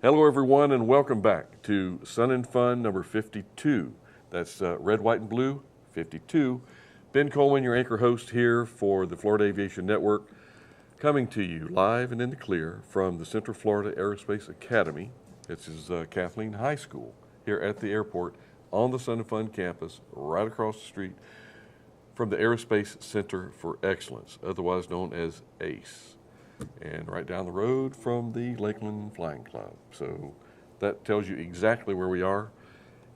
Hello everyone and welcome back to Sun and Fun number 52. That's red, white, and blue, 52. Ben Coleman, your anchor host here for the Florida Aviation Network, coming to you live and in the clear from the Central Florida Aerospace Academy. This is Kathleen High School here at the airport on the Sun and Fun campus right across the street from the Aerospace Center for Excellence, otherwise known as ACE. And right down the road from the Lakeland Flying Club. So that tells you exactly where we are.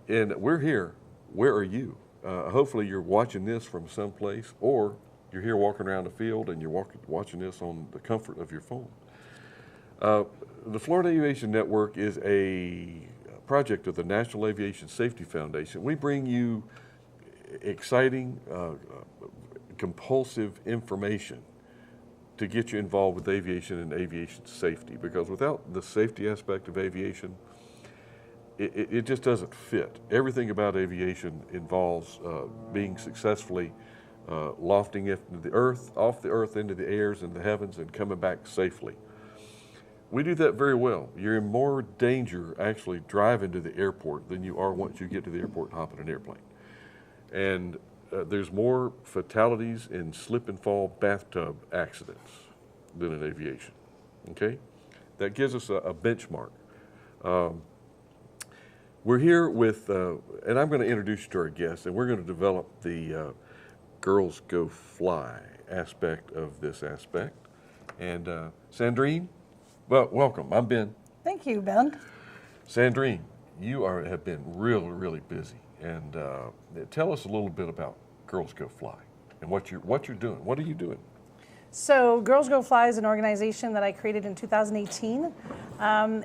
And we're here. Where are you? Hopefully you're watching this from someplace, or you're here walking around the field and you're watching this on the comfort of your phone. The Florida Aviation Network is a project of the National Aviation Safety Foundation. We bring you exciting, compulsive information to get you involved with aviation and aviation safety, because without the safety aspect of aviation, it just doesn't fit. Everything about aviation involves being successfully lofting it to the earth, off the earth into the airs and the heavens, and coming back safely. We do that very well. You're in more danger actually driving to the airport than you are once you get to the airport and hop in an airplane. And there's more fatalities in slip and fall bathtub accidents than in aviation, okay? That gives us a benchmark. We're here with, and I'm gonna introduce you to our guests, and we're gonna develop the Girls Go Fly aspect of this aspect. And Sandrine, well, welcome, I'm Ben. Thank you, Ben. Sandrine, you have been really, really busy. And tell us a little bit about Girls Go Fly and what you're doing. What are you doing? So Girls Go Fly is an organization that I created in 2018.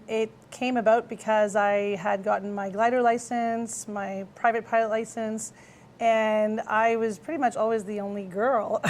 It came about because I had gotten my glider license, my private pilot license, and I was pretty much always the only girl,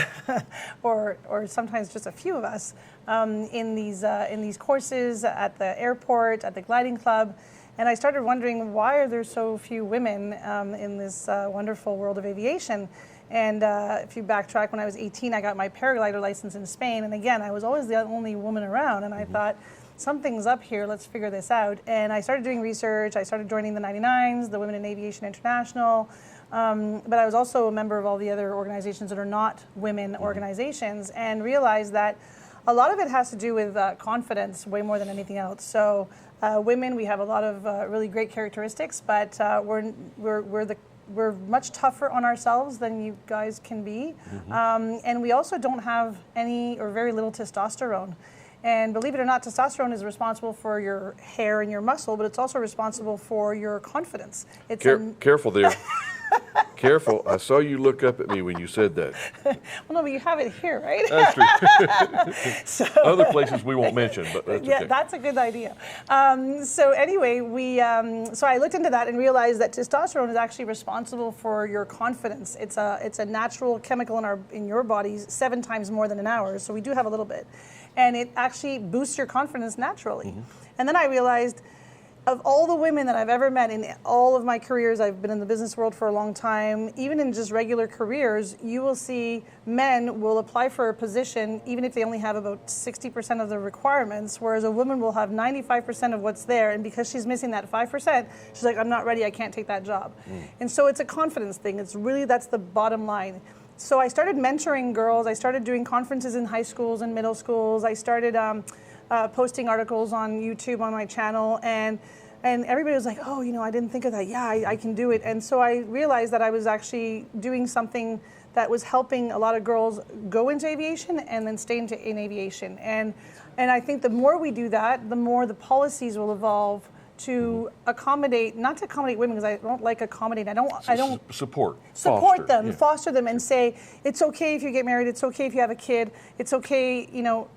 or sometimes just a few of us, in these courses at the airport, at the gliding club. And I started wondering, why are there so few women in this wonderful world of aviation? And if you backtrack, when I was 18, I got my paraglider license in Spain. And again, I was always the only woman around. And I thought, something's up here, let's figure this out. And I started doing research. I started joining the 99s, the Women in Aviation International. But I was also a member of all the other organizations that are not women organizations, and realized that a lot of it has to do with confidence way more than anything else. So women, we have a lot of really great characteristics, but we're much tougher on ourselves than you guys can be. And we also don't have any or very little testosterone. And believe it or not, testosterone is responsible for your hair and your muscle, but it's also responsible for your confidence. It's careful there. Careful. I saw you look up at me when you said that. Well, no, but you have it here, right? That's true. So, other places we won't mention, but that's okay. Yeah, that's a good idea. So anyway, so I looked into that and realized that testosterone is actually responsible for your confidence. It's a natural chemical in your body 7 times more than in ours, so we do have a little bit. And it actually boosts your confidence naturally. And then I realized, of all the women that I've ever met in all of my careers, I've been in the business world for a long time, even in just regular careers, you will see men will apply for a position even if they only have about 60% of the requirements, whereas a woman will have 95% of what's there, and because she's missing that 5%, she's like, I'm not ready, I can't take that job. And so it's a confidence thing. It's really, that's the bottom line. So I started mentoring girls. I started doing conferences in high schools and middle schools. I started posting articles on YouTube on my channel, and everybody was like, oh, I didn't think of that. Yeah, I can do it. And so I realized that I was actually doing something that was helping a lot of girls go into aviation and then stay in aviation. And I think the more we do that, the more the policies will evolve to accommodate, not to accommodate women, because I don't like accommodate. I don't support them, foster them, and say it's okay if you get married. It's okay if you have a kid. It's okay,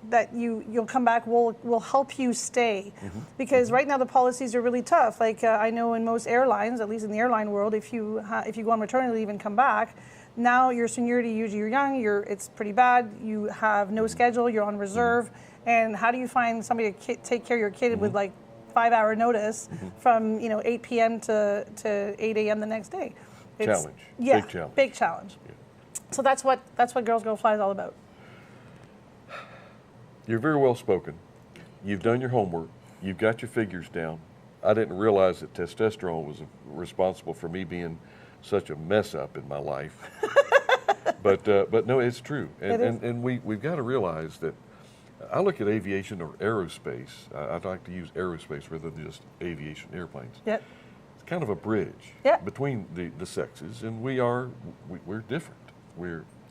that you'll come back. We'll help you stay, because right now the policies are really tough. Like I know in most airlines, at least in the airline world, if you go on maternity leave and come back, now your seniority, usually you're young, it's pretty bad. You have no schedule. You're on reserve, and how do you find somebody to take care of your kid with like 5-hour notice from 8 p.m. to 8 a.m. the next day? Challenge. Yeah, big challenge. Big challenge. Yeah. So that's what Girls Go Fly is all about. You're very well spoken. You've done your homework. you've got your figures down. I didn't realize that testosterone was responsible for me being such a mess up in my life. But no, it's true. And we've got to realize that I look at aviation or aerospace. I'd like to use aerospace rather than just aviation airplanes. Yep. It's kind of a bridge between the sexes, and we're different.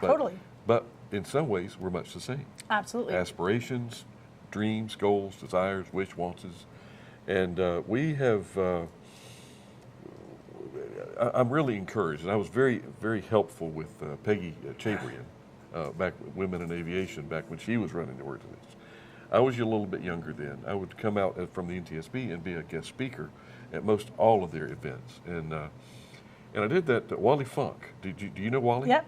Totally. But in some ways, we're much the same. Absolutely. Aspirations, dreams, goals, desires, wish, wants, and we have. I'm really encouraged, and I was very, very helpful with Peggy Chabrian back with Women in Aviation, back when she was running the organization. I was a little bit younger then. I would come out from the NTSB and be a guest speaker at most all of their events, and I did that. Wally Funk, do you know Wally? Yep.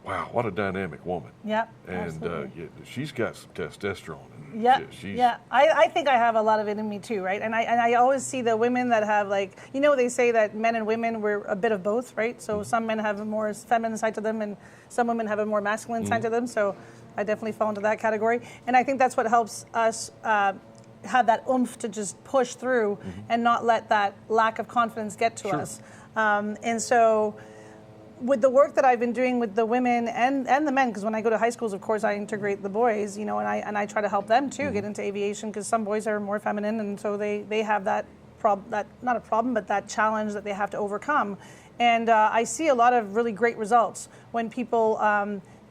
Wow, what a dynamic woman. Yep. And she's got some testosterone. Yeah. I think I have a lot of it in me too, right? And I always see the women that have, like, they say that men and women, we're a bit of both, right? So some men have a more feminine side to them, and some women have a more masculine side to them. So I definitely fall into that category. And I think that's what helps us have that oomph to just push through and not let that lack of confidence get to us. And so with the work that I've been doing with the women and the men, because when I go to high schools, of course, I integrate the boys, and I try to help them too get into aviation, because some boys are more feminine, and so they have that not a problem, but that challenge that they have to overcome. And I see a lot of really great results when people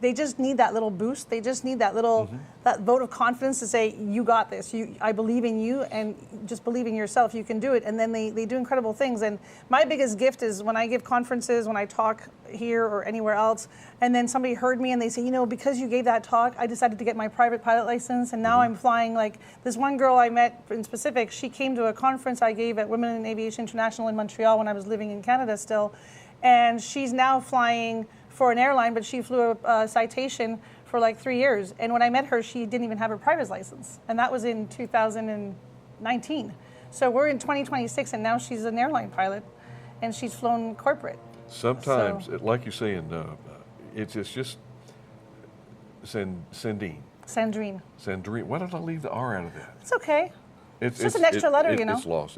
they just need that little boost. They just need that little that vote of confidence to say, you got this. I believe in you, and just believe in yourself. You can do it. And then they do incredible things. And my biggest gift is when I give conferences, when I talk here or anywhere else, and then somebody heard me and they say, because you gave that talk, I decided to get my private pilot license, and now I'm flying. Like this one girl I met in specific, she came to a conference I gave at Women in Aviation International in Montreal when I was living in Canada still, and she's now flying for an airline, but she flew a citation for like 3 years. And when I met her, she didn't even have her private license. And that was in 2019. So we're in 2026, and now she's an airline pilot, and she's flown corporate. Sometimes, like you're saying, it's just Sandrine. Sandrine. Why did I leave the R out of that? It's okay. It's just an extra letter, It's lost.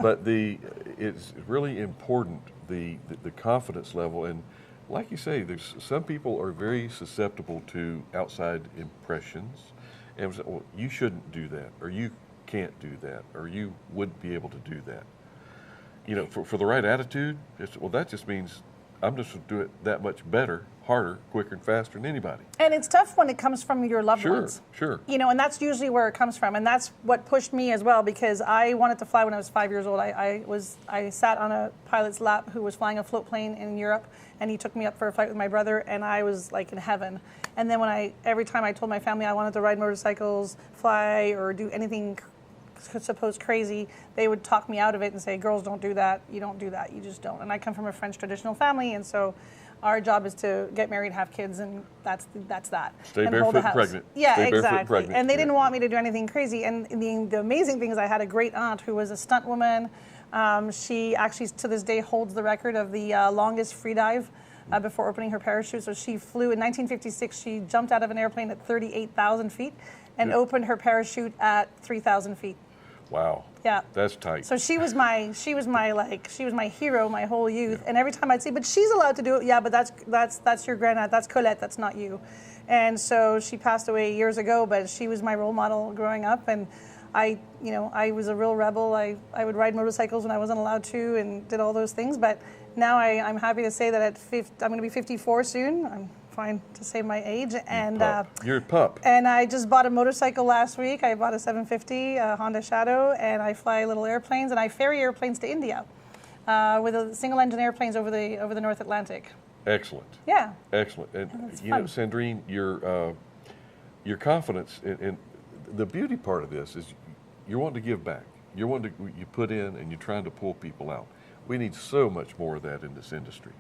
But it's really important, the confidence level. And like you say, there's some people are very susceptible to outside impressions, and say, well, you shouldn't do that, or you can't do that, or you wouldn't be able to do that. For the right attitude, that just means I'm just going to do it that much better, harder, quicker, and faster than anybody. And it's tough when it comes from your loved ones. Sure. And that's usually where it comes from. And that's what pushed me as well, because I wanted to fly when I was 5 years old. I sat on a pilot's lap who was flying a float plane in Europe, and he took me up for a flight with my brother, and I was like in heaven. And then every time I told my family I wanted to ride motorcycles, fly, or do anything supposed crazy, they would talk me out of it and say, girls don't do that, you don't do that, you just don't. And I come from a French traditional family, and so our job is to get married, have kids, and that's that. Stay and barefoot and pregnant. Yeah, Stay exactly. Barefoot and pregnant. And they didn't want me to do anything crazy. And the amazing thing is I had a great aunt who was a stunt woman. She actually, to this day, holds the record of the longest free dive before opening her parachute. So she flew in 1956. She jumped out of an airplane at 38,000 feet and opened her parachute at 3,000 feet. Wow. Yeah. That's tight. So she was my hero my whole youth. Yeah. And every time I'd say, but she's allowed to do it. Yeah, but that's your grandaunt. That's Colette. That's not you. And so she passed away years ago, but she was my role model growing up. And I was a real rebel. I would ride motorcycles when I wasn't allowed to, and did all those things. But now I'm happy to say that I'm going to be 54 soon. I'm fine to say my age. And you're a pup. And I just bought a motorcycle last week. I bought a 750 Honda Shadow, and I fly little airplanes, and I ferry airplanes to India with a single-engine airplanes over the North Atlantic. Excellent. Yeah. Excellent. And Sandrine, your confidence, and the beauty part of this is you're wanting to give back. You're wanting to, you put in, and you're trying to pull people out. We need so much more of that in this industry.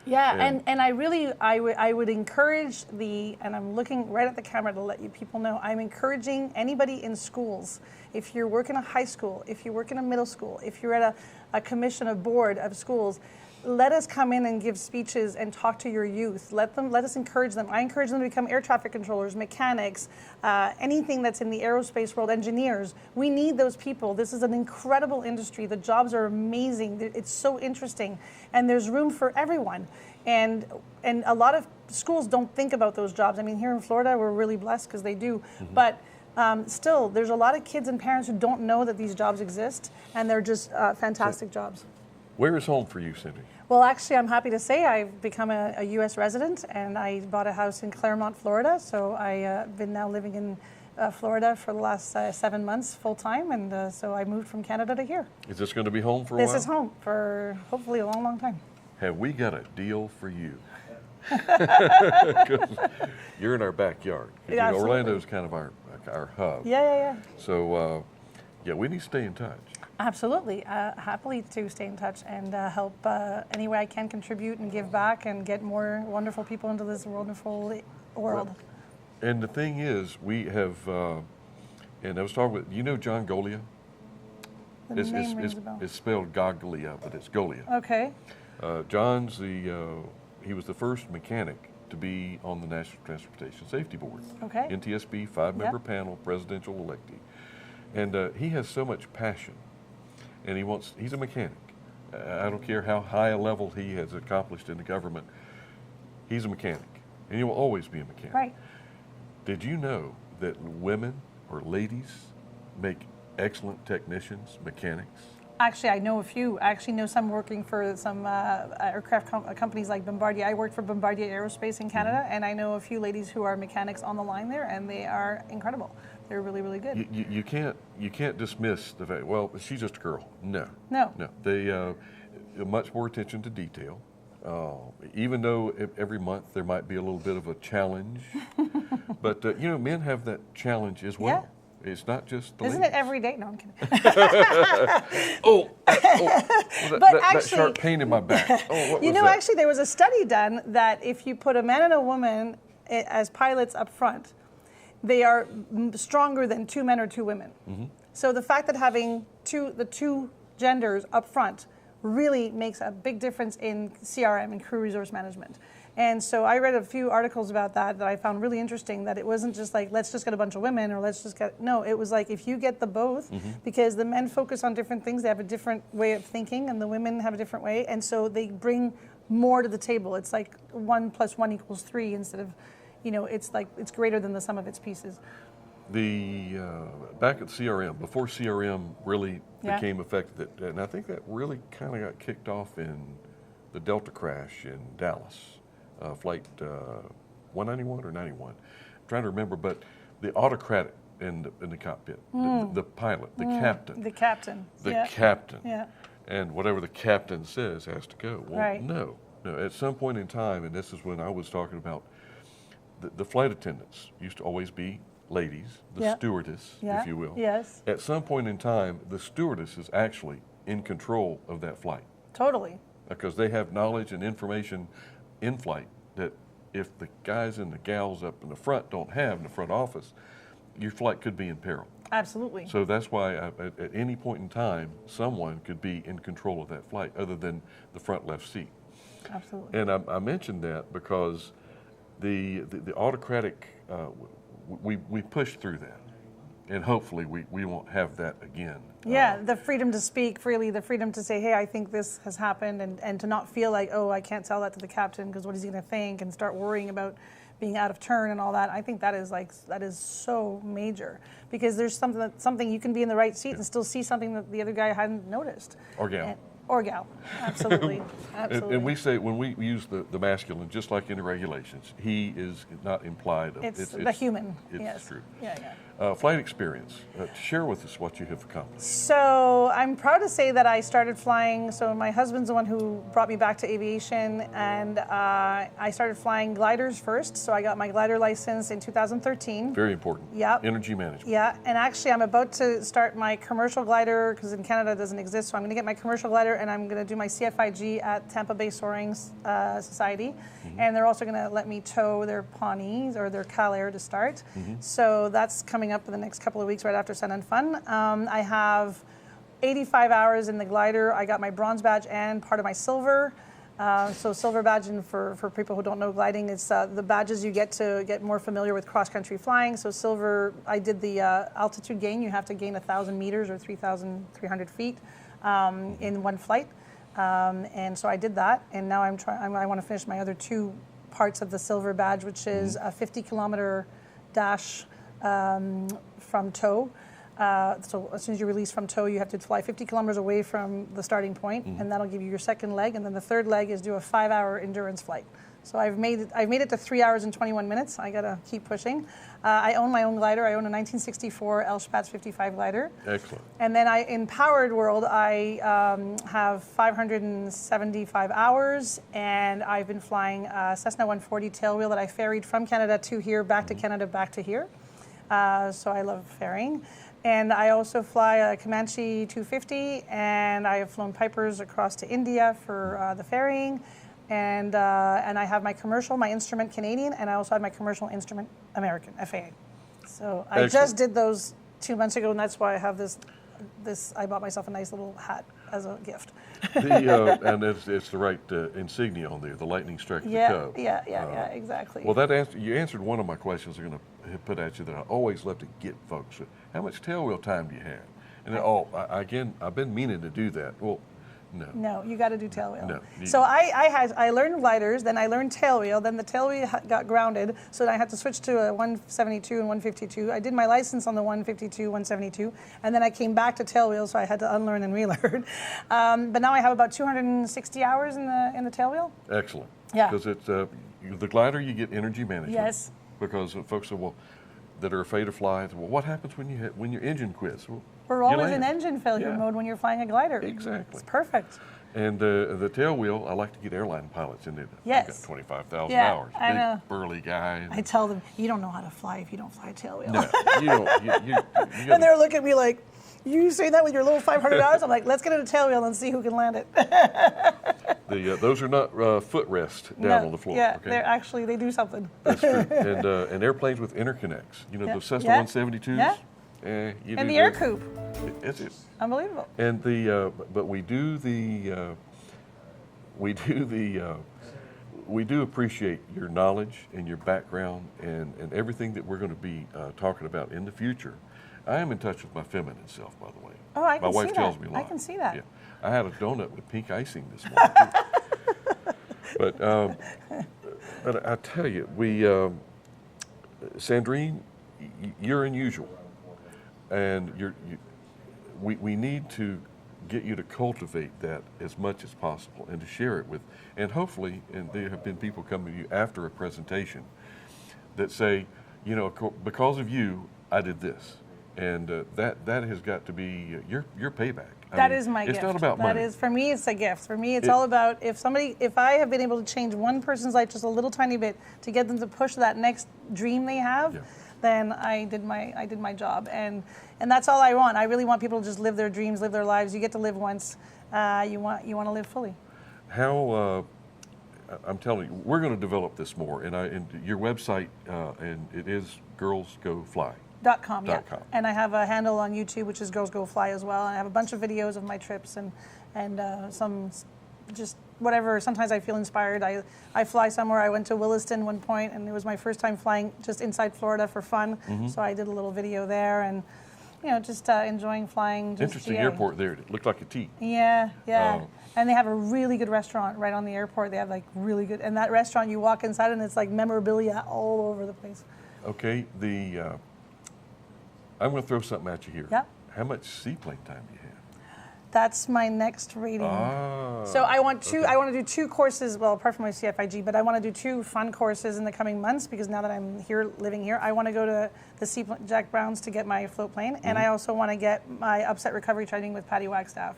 Yeah, and I would encourage and I'm looking right at the camera to let you people know, I'm encouraging anybody in schools, if you're working a high school, if you work in a middle school, if you're at a commission, a board of schools, let us come in and give speeches and talk to your youth. Let us encourage them. I encourage them to become air traffic controllers, mechanics, anything that's in the aerospace world, engineers. We need those people. This is an incredible industry. The jobs are amazing. It's so interesting, and there's room for everyone. And a lot of schools don't think about those jobs. I mean, here in Florida, we're really blessed because they do. But still, there's a lot of kids and parents who don't know that these jobs exist, and they're just fantastic jobs. Where is home for you, Cindy? Well, actually, I'm happy to say I've become a U.S. resident, and I bought a house in Claremont, Florida. So I've been now living in Florida for the last 7 months full time, and so I moved from Canada to here. Is this going to be home for a while? This is home for hopefully a long, long time. Have we got a deal for you? You're in our backyard. Yeah, absolutely. Orlando's kind of our hub. Yeah. So, we need to stay in touch. Absolutely. Happily to stay in touch and help any way I can contribute and give back and get more wonderful people into this wonderful world. Well, and the thing is, we have, and I was talking with, John Golia? The name rings a bell. It's spelled Goglia, but it's Golia. Okay. John's he was the first mechanic to be on the National Transportation Safety Board. Okay. NTSB, 5-member panel, presidential electee. And he has so much passion, and he's a mechanic. I don't care how high a level he has accomplished in the government, he's a mechanic, and he will always be a mechanic. Right. Did you know that women or ladies make excellent technicians, mechanics? Actually, I know a few. I actually know some working for some aircraft companies like Bombardier. I worked for Bombardier Aerospace in Canada, and I know a few ladies who are mechanics on the line there, and they are incredible. They're really, really good. You can't dismiss the fact, well, she's just a girl. No. They much more attention to detail. Even though every month there might be a little bit of a challenge, but men have that challenge as well. Yeah. It's not just the Isn't ladies. it every day? No, I'm kidding. That sharp pain in my back. What was that? Actually, there was a study done that if you put a man and a woman as pilots up front, they are stronger than 2 men or 2 women. Mm-hmm. So the fact that having the two genders up front really makes a big difference in CRM and crew resource management. And so I read a few articles about that I found really interesting, that it wasn't just like, let's just get a bunch of women, or no, it was like, if you get the both, because the men focus on different things, they have a different way of thinking, and the women have a different way, and so they bring more to the table. It's like 1 + 1 = 3 instead of, it's like, it's greater than the sum of its pieces. Back at CRM, before CRM really became effective, and I think that really kind of got kicked off in the Delta crash in Dallas. Flight 191 or 91. I'm trying to remember, but the autocratic in the cockpit, the pilot, the captain. The captain. The captain. Yeah. And whatever the captain says has to go. Well, right. No. At some point in time, and this is when I was talking about the flight attendants used to always be ladies, the stewardess, if you will. Yes. At some point in time, the stewardess is actually in control of that flight. Totally. Because they have knowledge and information in flight that if the guys and the gals up in the front don't have in the front office, your flight could be in peril. Absolutely. So that's why at any point in time, someone could be in control of that flight other than the front left seat. Absolutely. And I mentioned that because the autocratic, we pushed through that. And hopefully we won't have that again. Yeah, the freedom to speak freely, the freedom to say, hey, I think this has happened, and to not feel like, oh, I can't tell that to the captain because what is he going to think, and start worrying about being out of turn and all that. I think that is so major, because there's something you can be in the right seat and still see something that the other guy hadn't noticed. Or gal. Or gal, absolutely. Absolutely. And we say, when we use the masculine, just like in the regulations, he is not implied. It's the human. It's true. Yeah. Flight experience. Share with us what you have accomplished. So I'm proud to say that I started flying. So my husband's the one who brought me back to aviation, and I started flying gliders first. So I got my glider license in 2013. Very important. Yep. Energy management. Yeah, and actually I'm about to start my commercial glider, because in Canada it doesn't exist. So I'm going to get my commercial glider, and I'm going to do my CFIG at Tampa Bay Soaring Society. And they're also going to let me tow their Pawnees or their Cal Air to start. So that's coming up in the next couple of weeks right after Sun and Fun. I have 85 hours in the glider. I got my bronze badge and part of my silver. So silver badge, and for people who don't know gliding, it's the badges you get to get more familiar with cross-country flying. So silver, I did the altitude gain. You have to gain 1,000 meters or 3,300 feet in one flight. And so I did that, and now I want to finish my other 2 parts of the silver badge, which is a 50-kilometer dash from tow. So as soon as you release from tow, you have to fly 50 kilometers away from the starting point, and that'll give you your second leg. And then the third leg is do a 5-hour endurance flight. So I've made it to 3 hours and 21 minutes. I gotta keep pushing. I own my own glider. I own a 1964 L-Spatz 55 glider. Excellent. And then in Powered World, I have 575 hours, and I've been flying a Cessna 140 tailwheel that I ferried from Canada to here, back to Canada, back to here. So I love ferrying. And I also fly a Comanche 250, and I have flown Pipers across to India for the ferrying. And I have my commercial, my instrument Canadian, and I also have my commercial instrument American, FAA. So I just did those 2 months ago, and that's why I have this. I bought myself a nice little hat as a gift. And it's the right insignia on there, the lightning strike of the Cub. Yeah, exactly. Well, you answered one of my questions I'm going to put at you that I always love to get folks. How much tailwheel time do you have? And again, I've been meaning to do that. Well, no. No, you got to do tailwheel. No. So I learned gliders, then I learned tailwheel, then the tailwheel got grounded, so I had to switch to a 172 and 152. I did my license on the 152, 172, and then I came back to tailwheel, so I had to unlearn and relearn. But now I have about 260 hours in the tailwheel. Excellent. Yeah. Because it's the glider, you get energy management. Yes. Because folks say, well, that are afraid to fly. Well, what happens when your engine quits? Well, we're always in engine failure mode when you're flying a glider. Exactly. It's perfect. And the tailwheel, I like to get airline pilots in there. Yes. I've got 25,000 Yeah, hours. I know. Big, burly guy. I tell them, you don't know how to fly if you don't fly a tailwheel. No, you don't. You gotta, And they're looking at me like, you say that with your little 500 hours? I'm like, let's get in a tailwheel and see who can land it. those are not footrest down on the floor. Yeah, okay? they do something. That's true. And airplanes with interconnects. You know, the Cessna 172s. Yeah. And the air coupe. It's Unbelievable. And but we do appreciate your knowledge and your background and everything that we're going to be talking about in the future. I am in touch with my feminine self, by the way. Oh, I can see that. My wife tells me a lot. I can see that. Yeah. I had a donut with pink icing this morning. But I tell you, Sandrine, you're unusual, and we need to get you to cultivate that as much as possible and to share it with, and hopefully, and there have been people coming to you after a presentation that say, you know, because of you, I did this. And that has got to be your payback. That is my gift. It's not about money. That is, for me, it's a gift. For me, it's all about if I have been able to change one person's life just a little tiny bit to get them to push that next dream they have, then I did my job. And that's all I want. I really want people to just live their dreams, live their lives. You get to live once. You want to live fully. How? I'm telling you, we're going to develop this more. And your website, and it is Girls Go Fly. .com, yeah. And I have a handle on YouTube, which is Girls Go Fly as well. And I have a bunch of videos of my trips and some just whatever. Sometimes I feel inspired. I fly somewhere. I went to Williston one point, and it was my first time flying just inside Florida for fun. Mm-hmm. So I did a little video there, and just enjoying flying. Just interesting airport there. It looked like a T. Yeah. And they have a really good restaurant right on the airport. They have like really good, and that restaurant you walk inside and it's like memorabilia all over the place. Okay, I'm going to throw something at you here. Yeah. How much seaplane time do you have? That's my next rating. So I want to do 2 courses, well, apart from my CFIG, but I want to do 2 fun courses in the coming months because now that I'm here, living here, I want to go to the Jack Browns to get my float plane, and I also want to get my upset recovery training with Patty Wagstaff.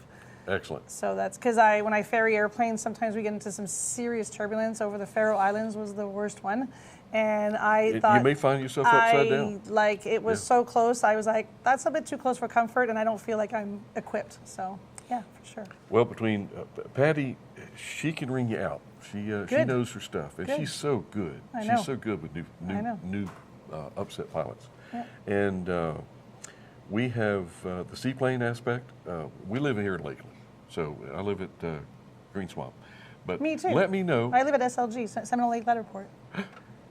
Excellent. So that's because when I ferry airplanes, sometimes we get into some serious turbulence. Over the Faroe Islands was the worst one. And I thought... You may find yourself upside down. It was so close. I was like, that's a bit too close for comfort, and I don't feel like I'm equipped. So, yeah, for sure. Well, between Patty, she can ring you out. She knows her stuff, and she's so good. I know. She's so good with new upset pilots. Yeah. And we have the seaplane aspect. We live here in Lakeland, so I live at Green Swamp. But Me too. let me know. I live at SLG, Seminole Lake Letterport.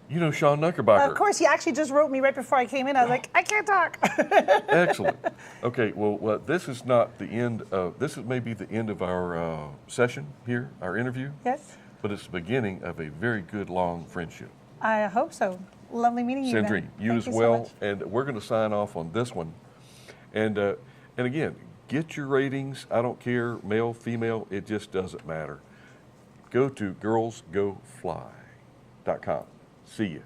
You know Sean Knuckerbacher. Of course, he actually just wrote me right before I came in. I was like, I can't talk. Excellent. Okay, well, this is not the end of, this is maybe the end of our session here, our interview. Yes, But it's the beginning of a very good, long friendship. I hope so. Lovely meeting you, Sandrine, man. you Thank as so well. much. And we're going to sign off on this one. And again, get your ratings. I don't care, male, female, it just doesn't matter. Go to girlsgofly.com. See you.